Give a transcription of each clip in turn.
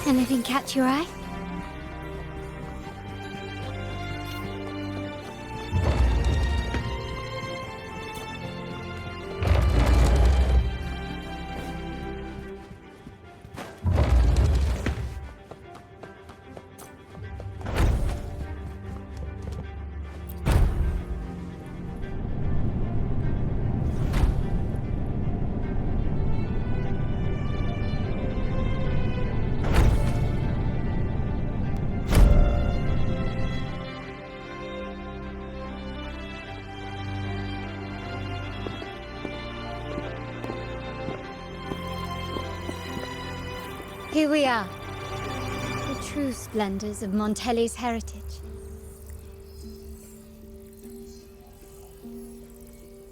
Anything catch your eye? Here we are, the true splendors of Montelli's heritage.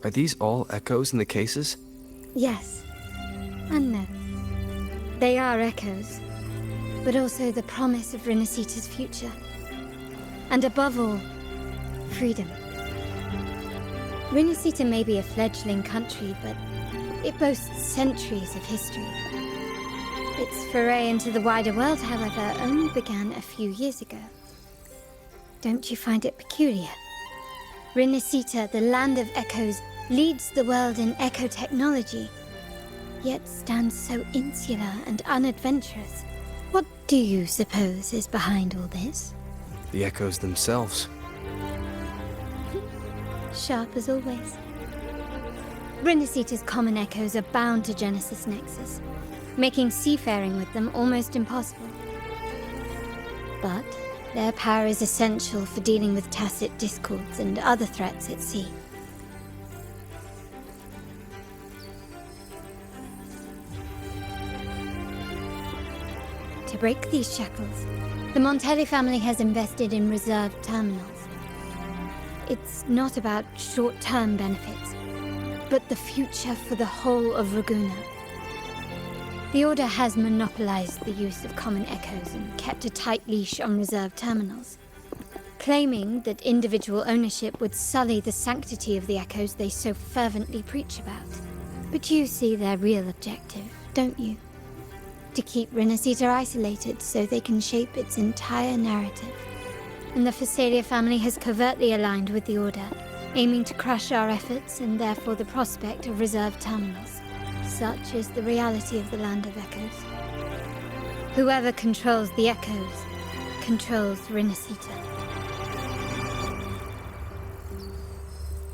Are these all echoes in the cases? Yes, and no. They are echoes, but also the promise of Rinascita's future. And above all, freedom. Rinascita may be a fledgling country, but it boasts centuries of history. Its foray into the wider world, however, only began a few years ago. Don't you find it peculiar? Rinascita, the land of echoes, leads the world in echo technology, yet stands so insular and unadventurous. What do you suppose is behind all this? The echoes themselves. Sharp as always. Rinascita's common echoes are bound to Genesis Nexus, making seafaring with them almost impossible. But their power is essential for dealing with tacit discords and other threats at sea. To break these shackles, the Montelli family has invested in reserved terminals. It's not about short-term benefits, but the future for the whole of Ragusa. The Order has monopolized the use of common echoes and kept a tight leash on reserve terminals, claiming that individual ownership would sully the sanctity of the echoes they so fervently preach about. But you see their real objective, don't you? To keep Rinascita isolated so they can shape its entire narrative. And the Phasalia family has covertly aligned with the Order, aiming to crush our efforts and therefore the prospect of reserve terminals. Such is the reality of the Land of Echoes. Whoever controls the Echoes controls Rinascita.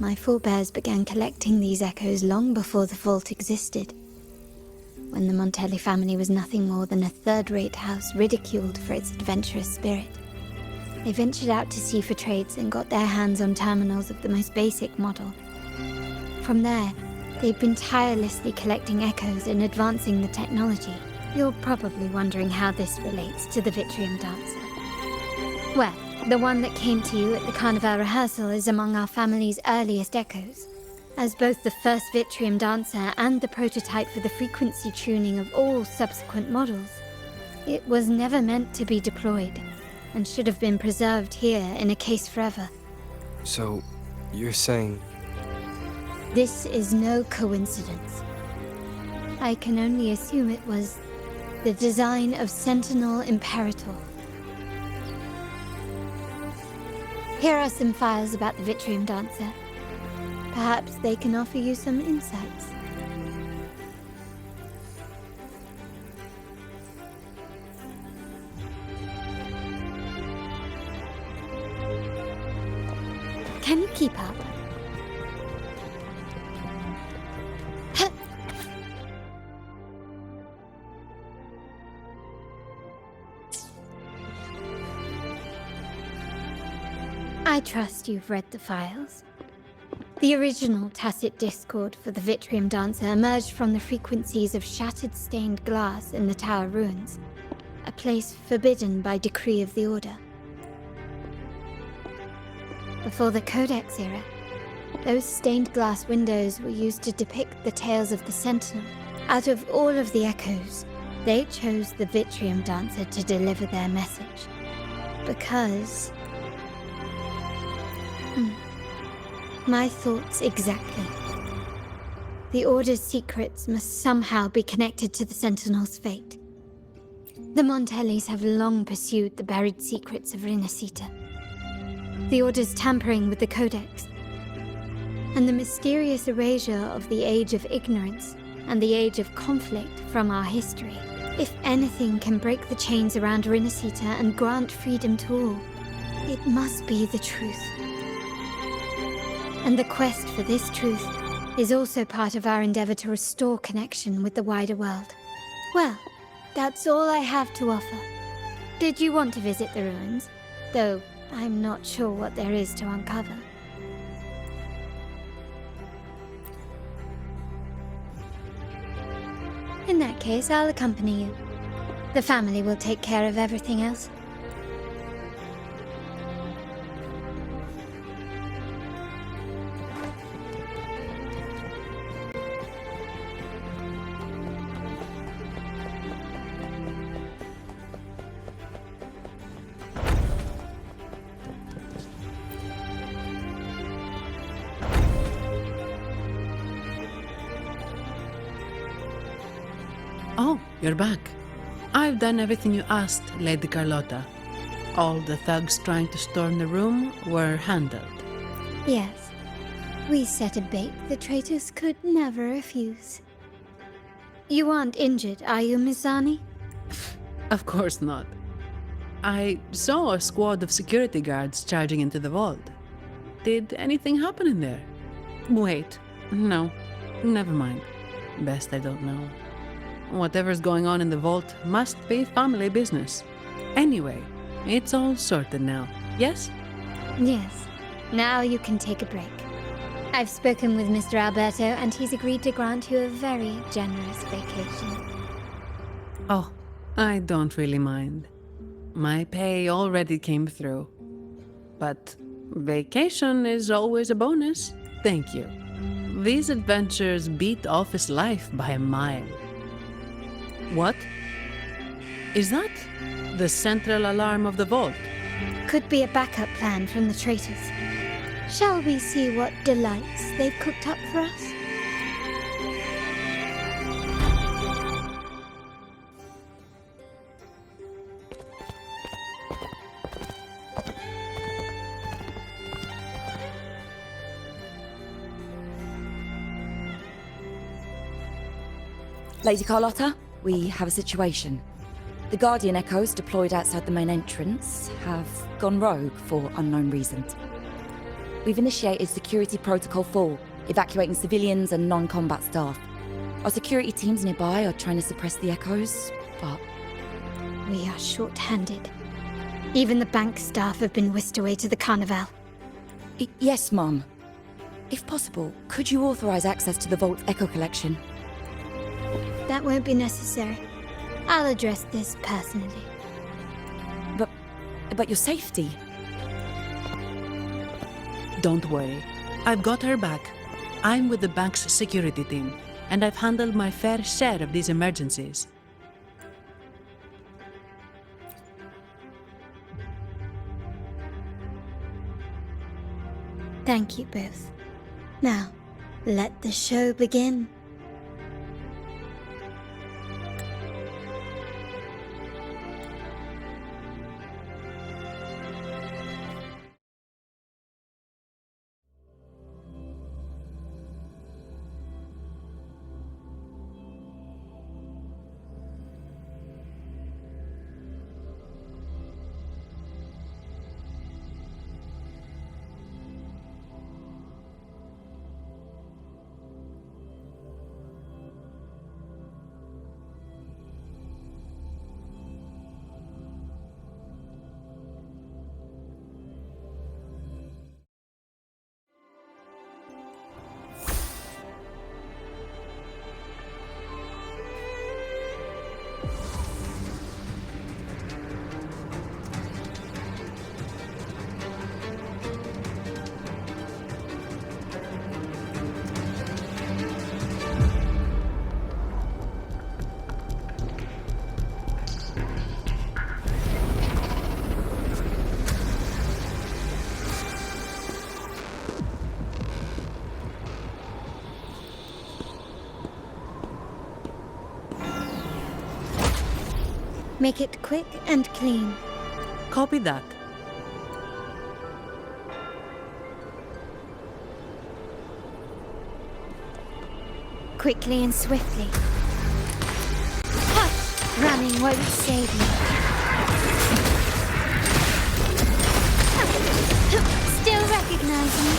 My forebears began collecting these echoes long before the vault existed, when the Montelli family was nothing more than a third-rate house ridiculed for its adventurous spirit. They ventured out to sea for trades and got their hands on terminals of the most basic model. From there, they've been tirelessly collecting echoes and advancing the technology. You're probably wondering how this relates to the Wuthering dancer. Well, the one that came to you at the Carnival rehearsal is among our family's earliest echoes. As both the first Wuthering dancer and the prototype for the frequency tuning of all subsequent models, it was never meant to be deployed, and should have been preserved here in a case forever. So, you're saying... This is no coincidence. I can only assume it was the design of Sentinel Imperator. Here are some files about the Wuthering dancer. Perhaps they can offer you some insights. Can you keep up? I trust you've read the files. The original tacit discord for the Wuthering dancer emerged from the frequencies of shattered stained glass in the tower ruins, a place forbidden by decree of the Order. Before the Codex era, those stained glass windows were used to depict the tales of the Sentinel. Out of all of the echoes, they chose the Wuthering dancer to deliver their message. Because... My thoughts exactly. The Order's secrets must somehow be connected to the Sentinel's fate. The Montellis have long pursued the buried secrets of Rinascita. The Order's tampering with the Codex, and the mysterious erasure of the Age of Ignorance and the Age of Conflict from our history. If anything can break the chains around Rinascita and grant freedom to all, it must be the truth. And the quest for this truth is also part of our endeavor to restore connection with the wider world. Well, that's all I have to offer. Did you want to visit the ruins? Though I'm not sure what there is to uncover. In that case, I'll accompany you. The family will take care of everything else. Oh, you're back. I've done everything you asked, Lady Carlotta. All the thugs trying to storm the room were handled. Yes. We set a bait the traitors could never refuse. You aren't injured, are you, Miss Zani? Of course not. I saw a squad of security guards charging into the vault. Did anything happen in there? Wait, no, never mind. Best I don't know. Whatever's going on in the vault must be family business. Anyway, it's all sorted now, yes? Yes. Now you can take a break. I've spoken with Mr. Alberto, and he's agreed to grant you a very generous vacation. Oh, I don't really mind. My pay already came through. But vacation is always a bonus. Thank you. These adventures beat office life by a mile. What? Is that the central alarm of the vault? Could be a backup plan from the traitors. Shall we see what delights they've cooked up for us? Lady Carlotta, we have a situation. The Guardian Echoes deployed outside the main entrance have gone rogue for unknown reasons. We've initiated Security Protocol 4, evacuating civilians and non-combat staff. Our security teams nearby are trying to suppress the Echoes, but... We are short-handed. Even the bank staff have been whisked away to the Carnival. Yes, Mum. If possible, could you authorize access to the Vault's Echo collection? That won't be necessary. I'll address this personally. But your safety? Don't worry. I've got her back. I'm with the bank's security team, and I've handled my fair share of these emergencies. Thank you both. Now, let the show begin. Make it quick and clean. Copy that. Quickly and swiftly. Hush! Running won't save you. Still recognize me?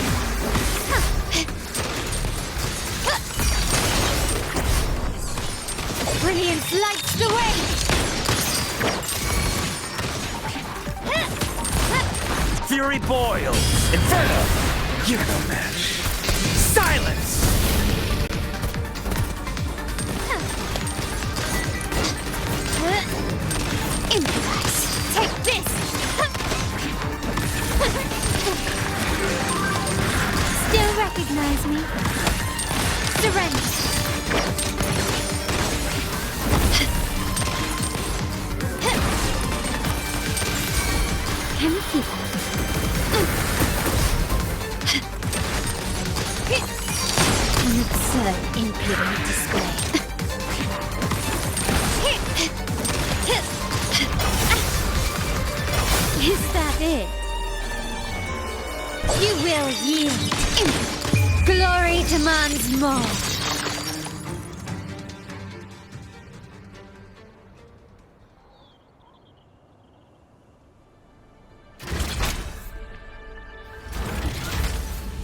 Brilliance lights the way! Fury boils! Inferno! You're no match! Silence! Improvise! Take this! Still recognize me? Surrender! Can we keep up? An absurd, impudent display. Is that it? You will yield. Glory demands more.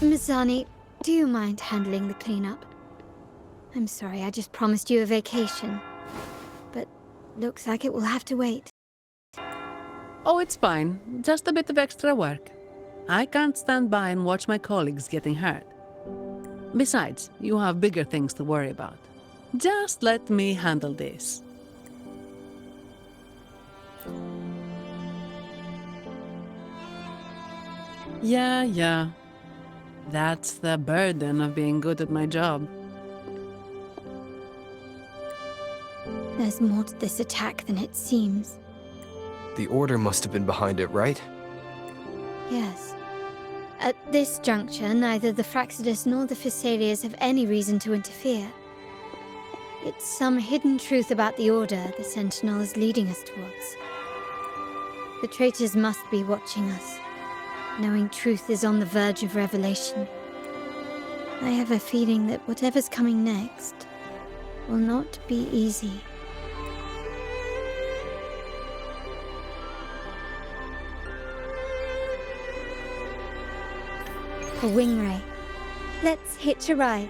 Mizani, do you mind handling the cleanup? I'm sorry, I just promised you a vacation. But looks like it will have to wait. Oh, it's fine. Just a bit of extra work. I can't stand by and watch my colleagues getting hurt. Besides, you have bigger things to worry about. Just let me handle this. Yeah. That's the burden of being good at my job. There's more to this attack than it seems. The Order must have been behind it, right? Yes. At this juncture, neither the Fraxidus nor the Physaelias have any reason to interfere. It's some hidden truth about the Order the Sentinel is leading us towards. The traitors must be watching us, knowing truth is on the verge of revelation. I have a feeling that whatever's coming next will not be easy. A wing ray. Let's hitch a ride,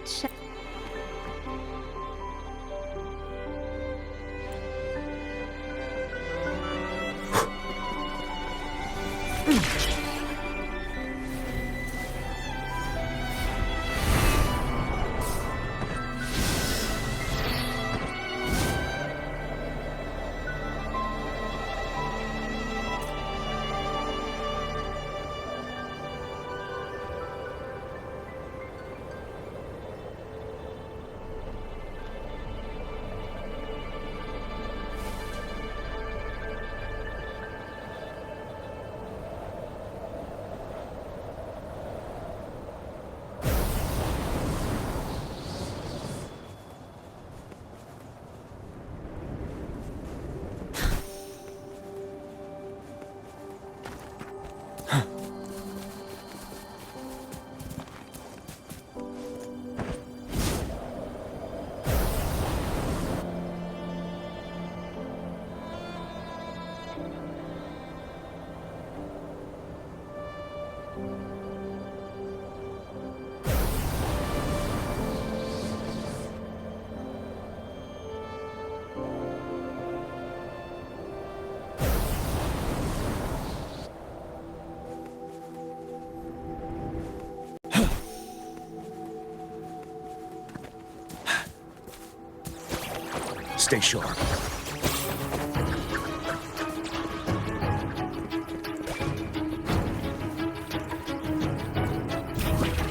Stay sharp.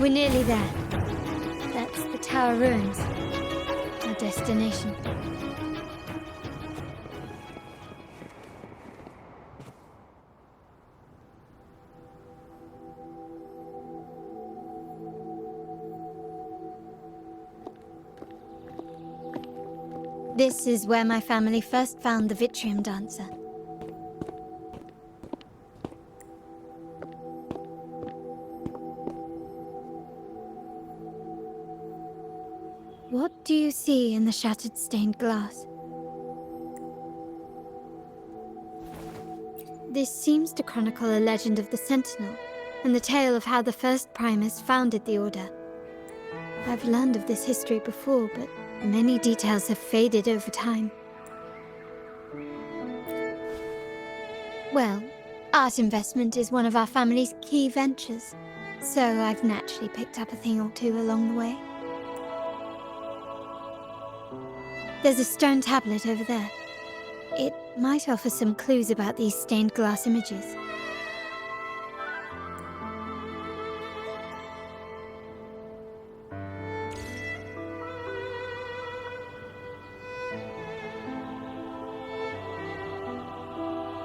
We're nearly there. That's the tower ruins. Our destination. This is where my family first found the Vitrium Dancer. What do you see in the shattered stained glass? This seems to chronicle a legend of the Sentinel, and the tale of how the first Primus founded the Order. I've learned of this history before, but many details have faded over time. Well, art investment is one of our family's key ventures, so I've naturally picked up a thing or two along the way. There's a stone tablet over there. It might offer some clues about these stained glass images.